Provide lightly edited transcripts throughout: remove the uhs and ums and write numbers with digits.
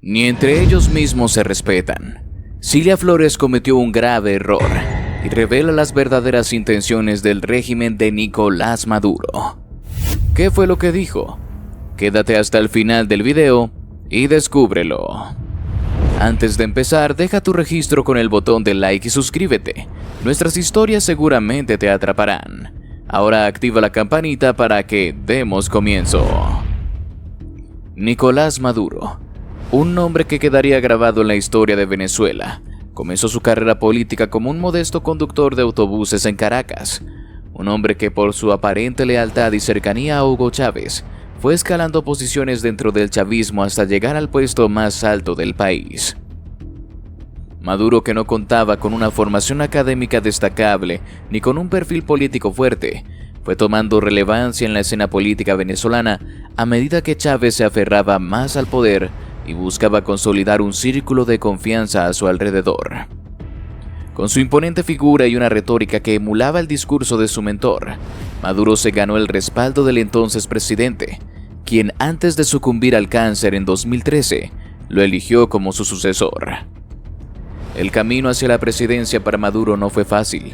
Ni entre ellos mismos se respetan. Cilia Flores cometió un grave error y revela las verdaderas intenciones del régimen de Nicolás Maduro. ¿Qué fue lo que dijo? Quédate hasta el final del video y descúbrelo. Antes de empezar, deja tu registro con el botón de like y suscríbete. Nuestras historias seguramente te atraparán. Ahora activa la campanita para que demos comienzo. Nicolás Maduro, un nombre que quedaría grabado en la historia de Venezuela. Comenzó su carrera política como un modesto conductor de autobuses en Caracas. Un hombre que por su aparente lealtad y cercanía a Hugo Chávez, fue escalando posiciones dentro del chavismo hasta llegar al puesto más alto del país. Maduro, que no contaba con una formación académica destacable ni con un perfil político fuerte, fue tomando relevancia en la escena política venezolana a medida que Chávez se aferraba más al poder y buscaba consolidar un círculo de confianza a su alrededor. Con su imponente figura y una retórica que emulaba el discurso de su mentor, Maduro se ganó el respaldo del entonces presidente, quien antes de sucumbir al cáncer en 2013, lo eligió como su sucesor. El camino hacia la presidencia para Maduro no fue fácil.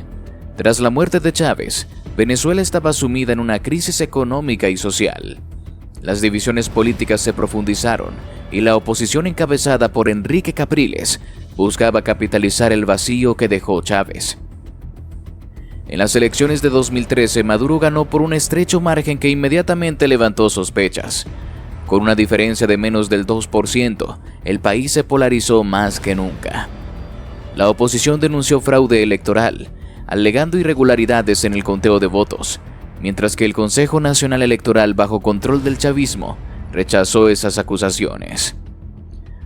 Tras la muerte de Chávez, Venezuela estaba sumida en una crisis económica y social. Las divisiones políticas se profundizaron y la oposición encabezada por Enrique Capriles buscaba capitalizar el vacío que dejó Chávez. En las elecciones de 2013, Maduro ganó por un estrecho margen que inmediatamente levantó sospechas. Con una diferencia de menos del 2%, el país se polarizó más que nunca. La oposición denunció fraude electoral, alegando irregularidades en el conteo de votos, mientras que el Consejo Nacional Electoral, bajo control del chavismo, rechazó esas acusaciones.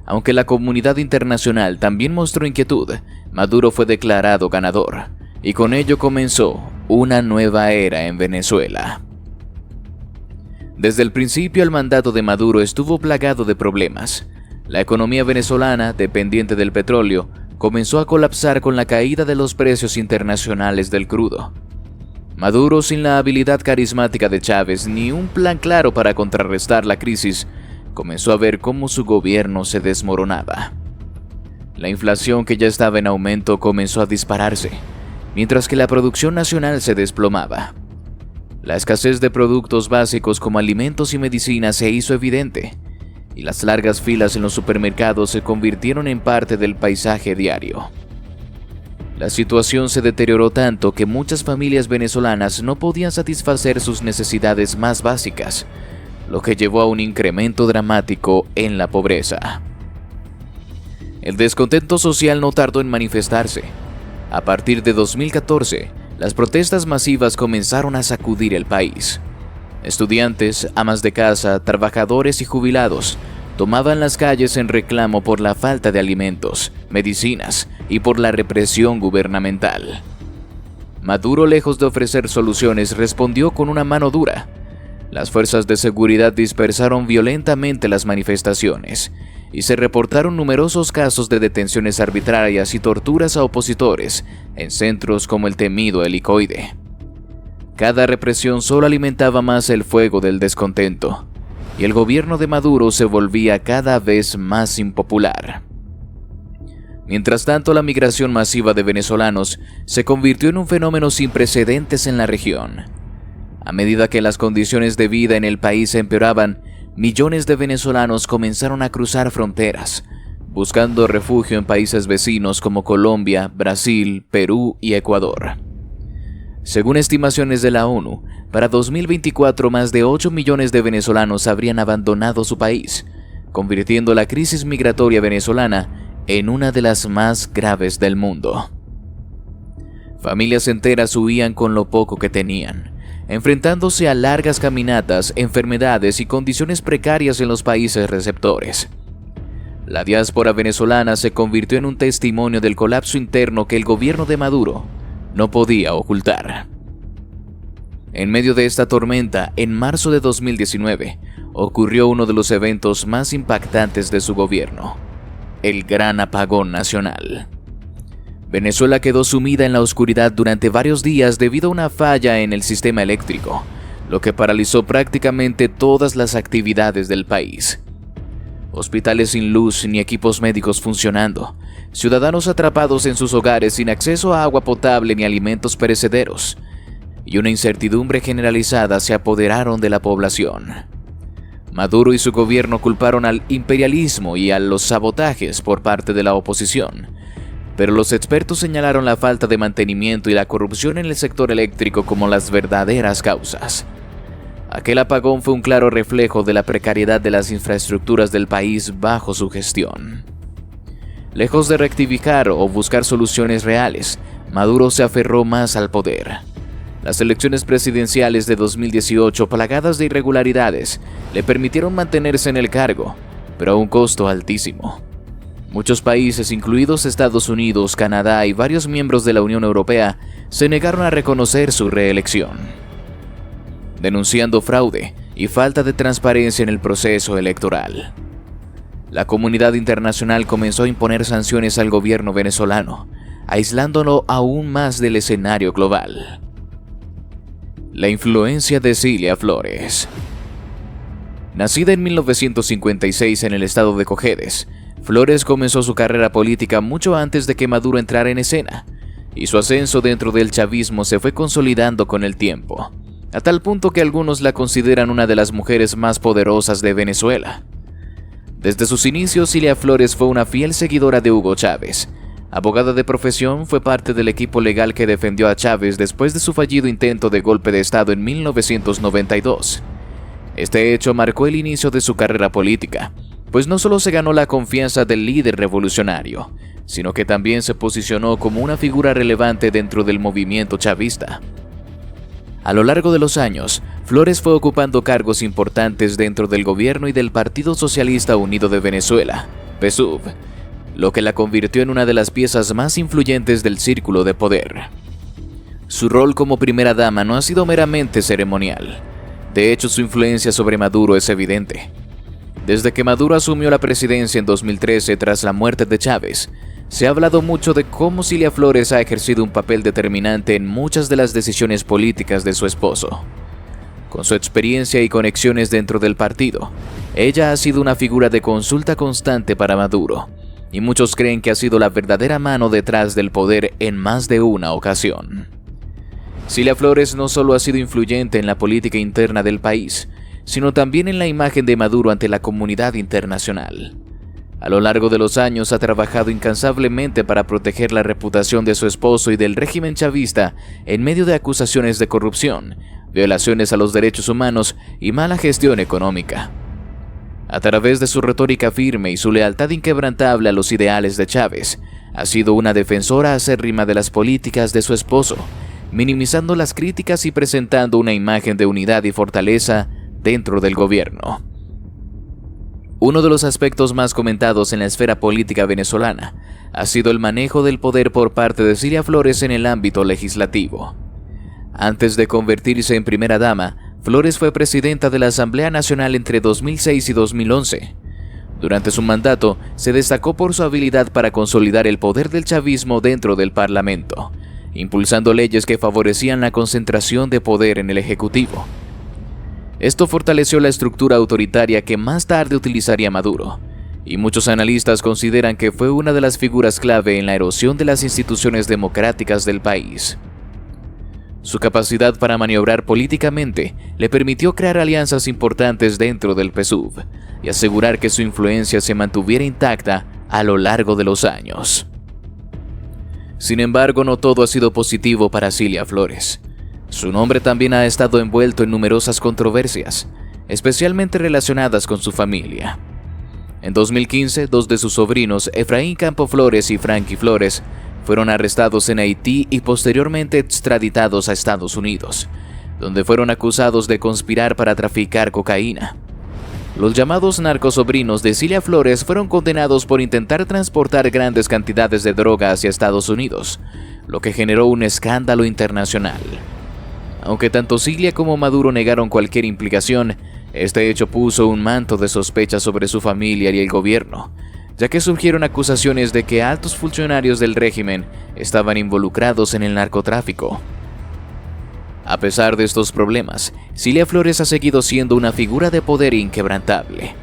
Aunque la comunidad internacional también mostró inquietud, Maduro fue declarado ganador, y con ello comenzó una nueva era en Venezuela. Desde el principio, el mandato de Maduro estuvo plagado de problemas. La economía venezolana, dependiente del petróleo, comenzó a colapsar con la caída de los precios internacionales del crudo. Maduro, sin la habilidad carismática de Chávez ni un plan claro para contrarrestar la crisis, comenzó a ver cómo su gobierno se desmoronaba. La inflación, que ya estaba en aumento, comenzó a dispararse, mientras que la producción nacional se desplomaba. La escasez de productos básicos como alimentos y medicinas se hizo evidente, y las largas filas en los supermercados se convirtieron en parte del paisaje diario. La situación se deterioró tanto que muchas familias venezolanas no podían satisfacer sus necesidades más básicas, lo que llevó a un incremento dramático en la pobreza. El descontento social no tardó en manifestarse. A partir de 2014, las protestas masivas comenzaron a sacudir el país. Estudiantes, amas de casa, trabajadores y jubilados tomaban las calles en reclamo por la falta de alimentos, medicinas y por la represión gubernamental. Maduro, lejos de ofrecer soluciones, respondió con una mano dura. Las fuerzas de seguridad dispersaron violentamente las manifestaciones y se reportaron numerosos casos de detenciones arbitrarias y torturas a opositores en centros como el temido Helicoide. Cada represión solo alimentaba más el fuego del descontento, y el gobierno de Maduro se volvía cada vez más impopular. Mientras tanto, la migración masiva de venezolanos se convirtió en un fenómeno sin precedentes en la región. A medida que las condiciones de vida en el país empeoraban, millones de venezolanos comenzaron a cruzar fronteras, buscando refugio en países vecinos como Colombia, Brasil, Perú y Ecuador. Según estimaciones de la ONU, para 2024 más de 8 millones de venezolanos habrían abandonado su país, convirtiendo la crisis migratoria venezolana en una de las más graves del mundo. Familias enteras huían con lo poco que tenían, enfrentándose a largas caminatas, enfermedades y condiciones precarias en los países receptores. La diáspora venezolana se convirtió en un testimonio del colapso interno que el gobierno de Maduro no podía ocultar. En medio de esta tormenta, en marzo de 2019, ocurrió uno de los eventos más impactantes de su gobierno: el Gran Apagón Nacional. Venezuela quedó sumida en la oscuridad durante varios días debido a una falla en el sistema eléctrico, lo que paralizó prácticamente todas las actividades del país. hospitales sin luz ni equipos médicos funcionando, ciudadanos atrapados en sus hogares sin acceso a agua potable ni alimentos perecederos, y una incertidumbre generalizada se apoderaron de la población. Maduro y su gobierno culparon al imperialismo y a los sabotajes por parte de la oposición, pero los expertos señalaron la falta de mantenimiento y la corrupción en el sector eléctrico como las verdaderas causas. Aquel apagón fue un claro reflejo de la precariedad de las infraestructuras del país bajo su gestión. Lejos de rectificar o buscar soluciones reales, Maduro se aferró más al poder. Las elecciones presidenciales de 2018, plagadas de irregularidades, le permitieron mantenerse en el cargo, pero a un costo altísimo. Muchos países, incluidos Estados Unidos, Canadá y varios miembros de la Unión Europea, se negaron a reconocer su reelección, denunciando fraude y falta de transparencia en el proceso electoral. La comunidad internacional comenzó a imponer sanciones al gobierno venezolano, aislándolo aún más del escenario global. La influencia de Cilia Flores. Nacida en 1956 en el estado de Cojedes, Flores comenzó su carrera política mucho antes de que Maduro entrara en escena, y su ascenso dentro del chavismo se fue consolidando con el tiempo, a tal punto que algunos la consideran una de las mujeres más poderosas de Venezuela. Desde sus inicios, Cilia Flores fue una fiel seguidora de Hugo Chávez. Abogada de profesión, fue parte del equipo legal que defendió a Chávez después de su fallido intento de golpe de Estado en 1992. Este hecho marcó el inicio de su carrera política, pues no solo se ganó la confianza del líder revolucionario, sino que también se posicionó como una figura relevante dentro del movimiento chavista. A lo largo de los años, Flores fue ocupando cargos importantes dentro del gobierno y del Partido Socialista Unido de Venezuela, PSUV, lo que la convirtió en una de las piezas más influyentes del círculo de poder. Su rol como primera dama no ha sido meramente ceremonial. De hecho, su influencia sobre Maduro es evidente. Desde que Maduro asumió la presidencia en 2013 tras la muerte de Chávez, se ha hablado mucho de cómo Cilia Flores ha ejercido un papel determinante en muchas de las decisiones políticas de su esposo. Con su experiencia y conexiones dentro del partido, ella ha sido una figura de consulta constante para Maduro, y muchos creen que ha sido la verdadera mano detrás del poder en más de una ocasión. Cilia Flores no solo ha sido influyente en la política interna del país, sino también en la imagen de Maduro ante la comunidad internacional. A lo largo de los años ha trabajado incansablemente para proteger la reputación de su esposo y del régimen chavista en medio de acusaciones de corrupción, violaciones a los derechos humanos y mala gestión económica. A través de su retórica firme y su lealtad inquebrantable a los ideales de Chávez, ha sido una defensora acérrima de las políticas de su esposo, minimizando las críticas y presentando una imagen de unidad y fortaleza dentro del gobierno. Uno de los aspectos más comentados en la esfera política venezolana ha sido el manejo del poder por parte de Cilia Flores en el ámbito legislativo. Antes de convertirse en primera dama, Flores fue presidenta de la Asamblea Nacional entre 2006 y 2011. Durante su mandato, se destacó por su habilidad para consolidar el poder del chavismo dentro del Parlamento, impulsando leyes que favorecían la concentración de poder en el Ejecutivo. Esto fortaleció la estructura autoritaria que más tarde utilizaría Maduro, y muchos analistas consideran que fue una de las figuras clave en la erosión de las instituciones democráticas del país. Su capacidad para maniobrar políticamente le permitió crear alianzas importantes dentro del PSUV y asegurar que su influencia se mantuviera intacta a lo largo de los años. Sin embargo, no todo ha sido positivo para Cilia Flores. Su nombre también ha estado envuelto en numerosas controversias, especialmente relacionadas con su familia. En 2015, dos de sus sobrinos, Efraín Campo Flores y Frankie Flores, fueron arrestados en Haití y posteriormente extraditados a Estados Unidos, donde fueron acusados de conspirar para traficar cocaína. Los llamados narcosobrinos de Cilia Flores fueron condenados por intentar transportar grandes cantidades de droga hacia Estados Unidos, lo que generó un escándalo internacional. Aunque tanto Cilia como Maduro negaron cualquier implicación, este hecho puso un manto de sospecha sobre su familia y el gobierno, ya que surgieron acusaciones de que altos funcionarios del régimen estaban involucrados en el narcotráfico. A pesar de estos problemas, Cilia Flores ha seguido siendo una figura de poder inquebrantable.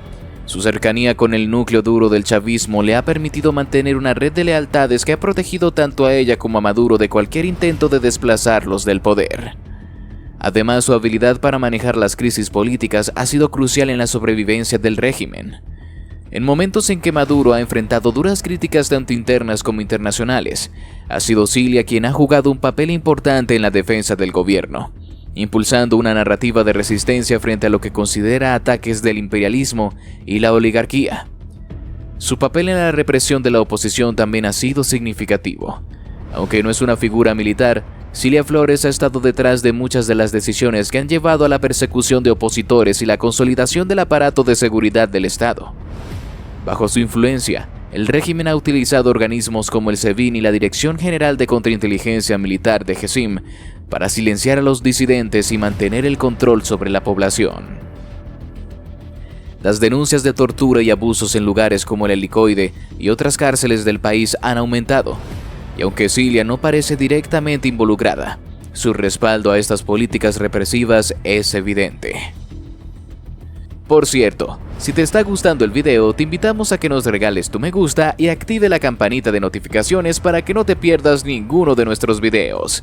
Su cercanía con el núcleo duro del chavismo le ha permitido mantener una red de lealtades que ha protegido tanto a ella como a Maduro de cualquier intento de desplazarlos del poder. Además, su habilidad para manejar las crisis políticas ha sido crucial en la sobrevivencia del régimen. En momentos en que Maduro ha enfrentado duras críticas tanto internas como internacionales, ha sido Cilia quien ha jugado un papel importante en la defensa del gobierno, impulsando una narrativa de resistencia frente a lo que considera ataques del imperialismo y la oligarquía. Su papel en la represión de la oposición también ha sido significativo. Aunque no es una figura militar, Cilia Flores ha estado detrás de muchas de las decisiones que han llevado a la persecución de opositores y la consolidación del aparato de seguridad del Estado. Bajo su influencia, el régimen ha utilizado organismos como el SEBIN y la Dirección General de Contrainteligencia Militar de GESIM para silenciar a los disidentes y mantener el control sobre la población. Las denuncias de tortura y abusos en lugares como el Helicoide y otras cárceles del país han aumentado, y aunque Cilia no parece directamente involucrada, su respaldo a estas políticas represivas es evidente. Por cierto, si te está gustando el video, te invitamos a que nos regales tu me gusta y active la campanita de notificaciones para que no te pierdas ninguno de nuestros videos.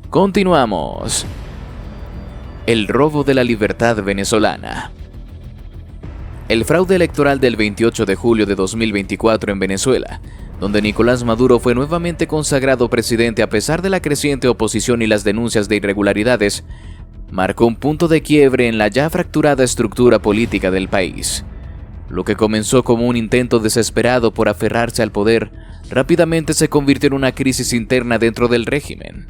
Continuamos. El robo de la libertad venezolana. El fraude electoral del 28 de julio de 2024 en Venezuela, donde Nicolás Maduro fue nuevamente consagrado presidente a pesar de la creciente oposición y las denuncias de irregularidades, marcó un punto de quiebre en la ya fracturada estructura política del país. Lo que comenzó como un intento desesperado por aferrarse al poder, rápidamente se convirtió en una crisis interna dentro del régimen.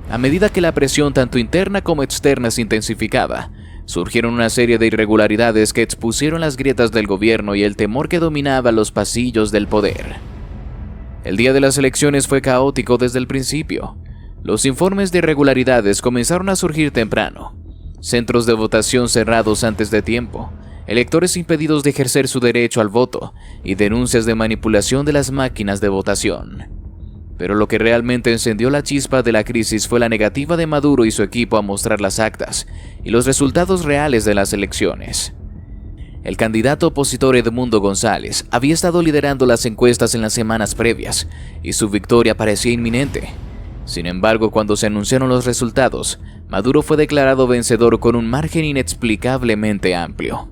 A medida que la presión tanto interna como externa se intensificaba, surgieron una serie de irregularidades que expusieron las grietas del gobierno y el temor que dominaba los pasillos del poder. El día de las elecciones fue caótico desde el principio. Los informes de irregularidades comenzaron a surgir temprano. Centros de votación cerrados antes de tiempo, electores impedidos de ejercer su derecho al voto y denuncias de manipulación de las máquinas de votación. Pero lo que realmente encendió la chispa de la crisis fue la negativa de Maduro y su equipo a mostrar las actas y los resultados reales de las elecciones. El candidato opositor Edmundo González había estado liderando las encuestas en las semanas previas y su victoria parecía inminente. Sin embargo, cuando se anunciaron los resultados, Maduro fue declarado vencedor con un margen inexplicablemente amplio.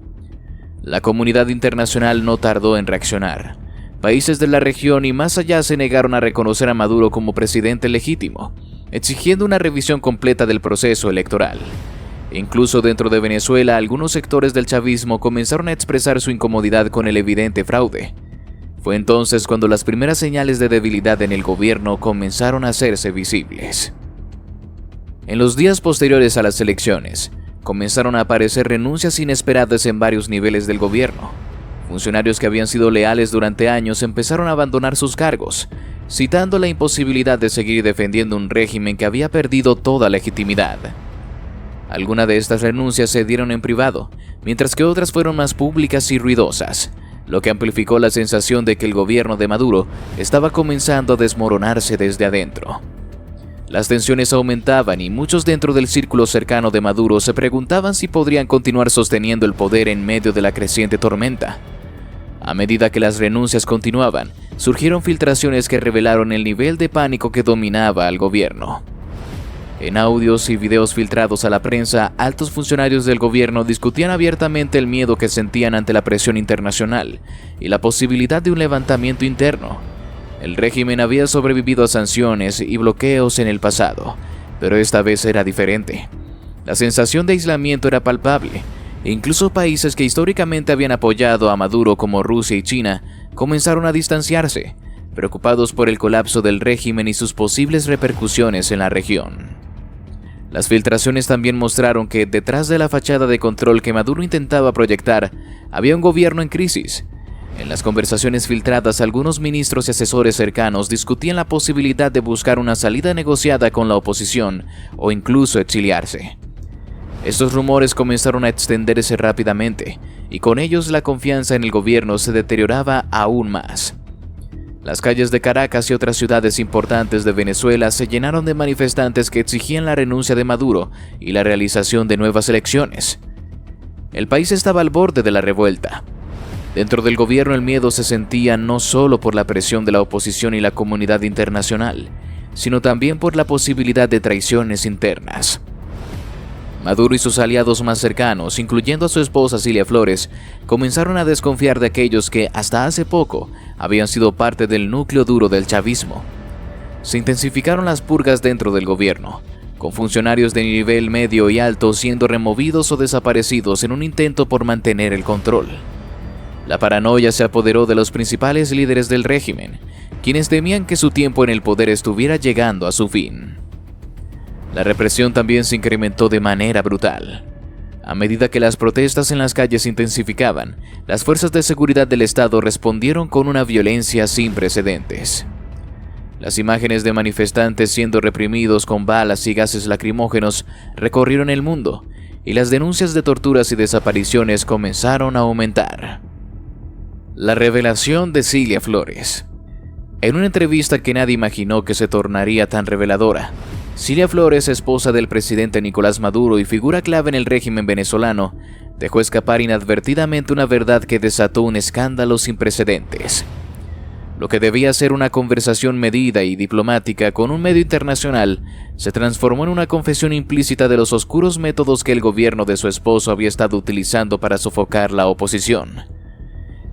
La comunidad internacional no tardó en reaccionar. Países de la región y más allá se negaron a reconocer a Maduro como presidente legítimo, exigiendo una revisión completa del proceso electoral. Incluso dentro de Venezuela, algunos sectores del chavismo comenzaron a expresar su incomodidad con el evidente fraude. Fue entonces cuando las primeras señales de debilidad en el gobierno comenzaron a hacerse visibles. En los días posteriores a las elecciones, comenzaron a aparecer renuncias inesperadas en varios niveles del gobierno. Funcionarios que habían sido leales durante años empezaron a abandonar sus cargos, citando la imposibilidad de seguir defendiendo un régimen que había perdido toda legitimidad. Algunas de estas renuncias se dieron en privado, mientras que otras fueron más públicas y ruidosas, lo que amplificó la sensación de que el gobierno de Maduro estaba comenzando a desmoronarse desde adentro. Las tensiones aumentaban y muchos dentro del círculo cercano de Maduro se preguntaban si podrían continuar sosteniendo el poder en medio de la creciente tormenta. A medida que las renuncias continuaban, surgieron filtraciones que revelaron el nivel de pánico que dominaba al gobierno. En audios y videos filtrados a la prensa, altos funcionarios del gobierno discutían abiertamente el miedo que sentían ante la presión internacional y la posibilidad de un levantamiento interno. El régimen había sobrevivido a sanciones y bloqueos en el pasado, pero esta vez era diferente. La sensación de aislamiento era palpable, e incluso países que históricamente habían apoyado a Maduro como Rusia y China comenzaron a distanciarse, preocupados por el colapso del régimen y sus posibles repercusiones en la región. Las filtraciones también mostraron que detrás de la fachada de control que Maduro intentaba proyectar, había un gobierno en crisis. En las conversaciones filtradas, algunos ministros y asesores cercanos discutían la posibilidad de buscar una salida negociada con la oposición o incluso exiliarse. Estos rumores comenzaron a extenderse rápidamente, y con ellos la confianza en el gobierno se deterioraba aún más. Las calles de Caracas y otras ciudades importantes de Venezuela se llenaron de manifestantes que exigían la renuncia de Maduro y la realización de nuevas elecciones. El país estaba al borde de la revuelta. Dentro del gobierno el miedo se sentía no solo por la presión de la oposición y la comunidad internacional, sino también por la posibilidad de traiciones internas. Maduro y sus aliados más cercanos, incluyendo a su esposa Cilia Flores, comenzaron a desconfiar de aquellos que, hasta hace poco, habían sido parte del núcleo duro del chavismo. Se intensificaron las purgas dentro del gobierno, con funcionarios de nivel medio y alto siendo removidos o desaparecidos en un intento por mantener el control. La paranoia se apoderó de los principales líderes del régimen, quienes temían que su tiempo en el poder estuviera llegando a su fin. La represión también se incrementó de manera brutal. A medida que las protestas en las calles se intensificaban, las fuerzas de seguridad del Estado respondieron con una violencia sin precedentes. Las imágenes de manifestantes siendo reprimidos con balas y gases lacrimógenos recorrieron el mundo, y las denuncias de torturas y desapariciones comenzaron a aumentar. La revelación de Cilia Flores. En una entrevista que nadie imaginó que se tornaría tan reveladora, Cilia Flores, esposa del presidente Nicolás Maduro y figura clave en el régimen venezolano, dejó escapar inadvertidamente una verdad que desató un escándalo sin precedentes. Lo que debía ser una conversación medida y diplomática con un medio internacional, se transformó en una confesión implícita de los oscuros métodos que el gobierno de su esposo había estado utilizando para sofocar la oposición.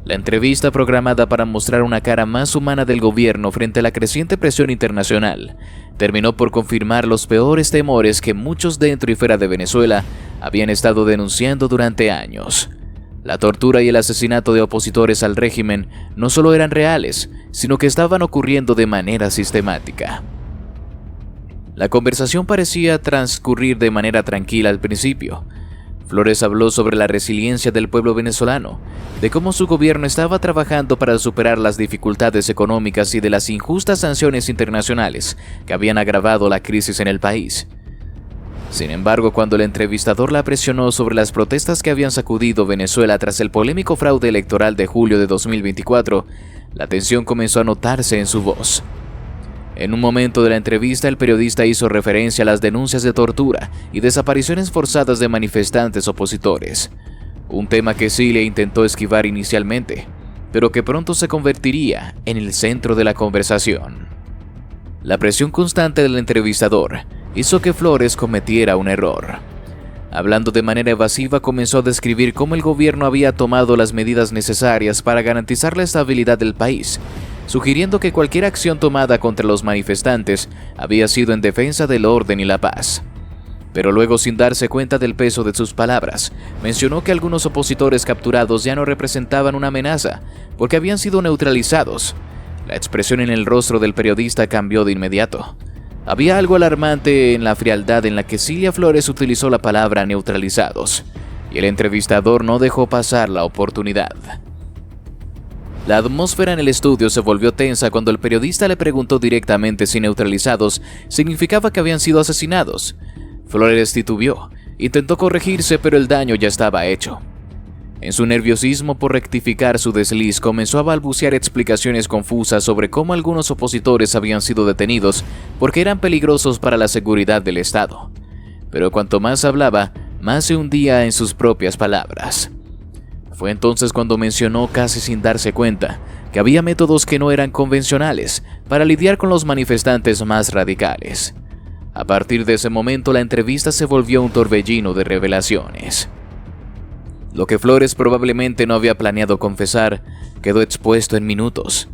La entrevista, programada para mostrar una cara más humana del gobierno frente a la creciente presión internacional, terminó por confirmar los peores temores que muchos dentro y fuera de Venezuela habían estado denunciando durante años. La tortura y el asesinato de opositores al régimen no solo eran reales, sino que estaban ocurriendo de manera sistemática. La conversación parecía transcurrir de manera tranquila al principio. Flores habló sobre la resiliencia del pueblo venezolano, de cómo su gobierno estaba trabajando para superar las dificultades económicas y de las injustas sanciones internacionales que habían agravado la crisis en el país. Sin embargo, cuando el entrevistador la presionó sobre las protestas que habían sacudido Venezuela tras el polémico fraude electoral de julio de 2024, la tensión comenzó a notarse en su voz. En un momento de la entrevista, el periodista hizo referencia a las denuncias de tortura y desapariciones forzadas de manifestantes opositores, un tema que Cilia intentó esquivar inicialmente, pero que pronto se convertiría en el centro de la conversación. La presión constante del entrevistador hizo que Flores cometiera un error. Hablando de manera evasiva, comenzó a describir cómo el gobierno había tomado las medidas necesarias para garantizar la estabilidad del país, sugiriendo que cualquier acción tomada contra los manifestantes había sido en defensa del orden y la paz. Pero luego, sin darse cuenta del peso de sus palabras, mencionó que algunos opositores capturados ya no representaban una amenaza, porque habían sido neutralizados. La expresión en el rostro del periodista cambió de inmediato. Había algo alarmante en la frialdad en la que Cilia Flores utilizó la palabra neutralizados, y el entrevistador no dejó pasar la oportunidad. La atmósfera en el estudio se volvió tensa cuando el periodista le preguntó directamente si neutralizados significaba que habían sido asesinados. Flores titubeó, intentó corregirse, pero el daño ya estaba hecho. En su nerviosismo por rectificar su desliz, comenzó a balbucear explicaciones confusas sobre cómo algunos opositores habían sido detenidos porque eran peligrosos para la seguridad del Estado. Pero cuanto más hablaba, más se hundía en sus propias palabras. Fue entonces cuando mencionó, casi sin darse cuenta, que había métodos que no eran convencionales para lidiar con los manifestantes más radicales. A partir de ese momento, la entrevista se volvió un torbellino de revelaciones. Lo que Flores probablemente no había planeado confesar quedó expuesto en minutos.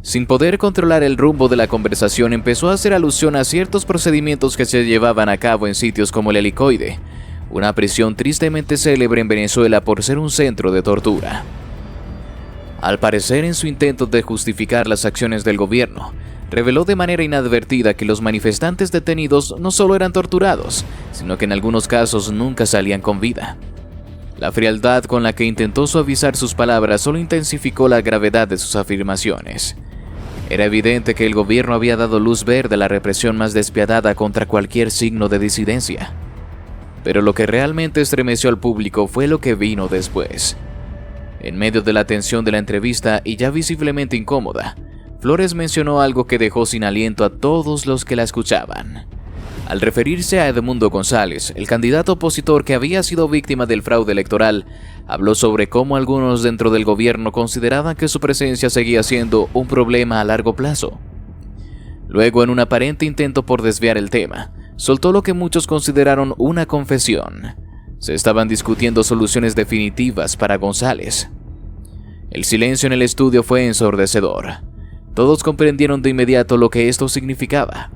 Sin poder controlar el rumbo de la conversación, empezó a hacer alusión a ciertos procedimientos que se llevaban a cabo en sitios como el Helicoide, una prisión tristemente célebre en Venezuela por ser un centro de tortura. Al parecer, en su intento de justificar las acciones del gobierno, reveló de manera inadvertida que los manifestantes detenidos no solo eran torturados, sino que en algunos casos nunca salían con vida. La frialdad con la que intentó suavizar sus palabras solo intensificó la gravedad de sus afirmaciones. Era evidente que el gobierno había dado luz verde a la represión más despiadada contra cualquier signo de disidencia. Pero lo que realmente estremeció al público fue lo que vino después. En medio de la tensión de la entrevista y ya visiblemente incómoda, Flores mencionó algo que dejó sin aliento a todos los que la escuchaban. Al referirse a Edmundo González, el candidato opositor que había sido víctima del fraude electoral, habló sobre cómo algunos dentro del gobierno consideraban que su presencia seguía siendo un problema a largo plazo. Luego, en un aparente intento por desviar el tema, soltó lo que muchos consideraron una confesión. Se estaban discutiendo soluciones definitivas para González. El silencio en el estudio fue ensordecedor. Todos comprendieron de inmediato lo que esto significaba.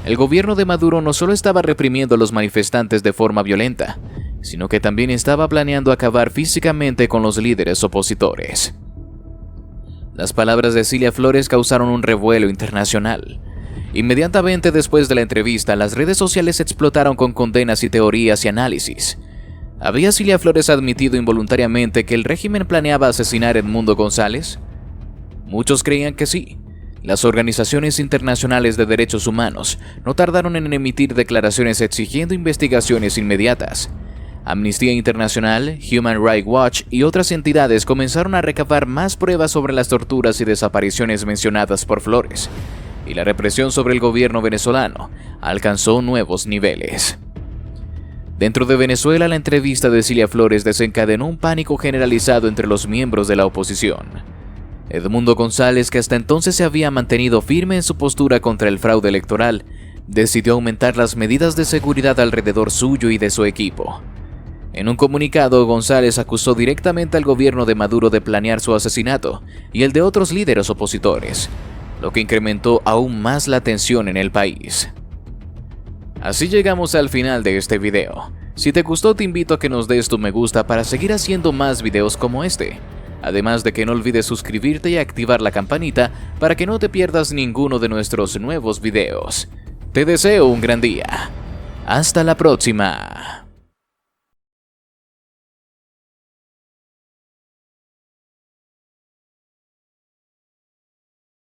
El gobierno de Maduro no solo estaba reprimiendo a los manifestantes de forma violenta, sino que también estaba planeando acabar físicamente con los líderes opositores. Las palabras de Cilia Flores causaron un revuelo internacional. Inmediatamente después de la entrevista, las redes sociales explotaron con condenas y teorías y análisis. ¿Había Cilia Flores admitido involuntariamente que el régimen planeaba asesinar a Edmundo González? Muchos creían que sí. Las organizaciones internacionales de derechos humanos no tardaron en emitir declaraciones exigiendo investigaciones inmediatas. Amnistía Internacional, Human Rights Watch y otras entidades comenzaron a recabar más pruebas sobre las torturas y desapariciones mencionadas por Flores, y la represión sobre el gobierno venezolano alcanzó nuevos niveles. Dentro de Venezuela, la entrevista de Cilia Flores desencadenó un pánico generalizado entre los miembros de la oposición. Edmundo González, que hasta entonces se había mantenido firme en su postura contra el fraude electoral, decidió aumentar las medidas de seguridad alrededor suyo y de su equipo. En un comunicado, González acusó directamente al gobierno de Maduro de planear su asesinato y el de otros líderes opositores, lo que incrementó aún más la tensión en el país. Así llegamos al final de este video. Si te gustó, te invito a que nos des tu me gusta para seguir haciendo más videos como este. Además de que no olvides suscribirte y activar la campanita para que no te pierdas ninguno de nuestros nuevos videos. Te deseo un gran día. Hasta la próxima.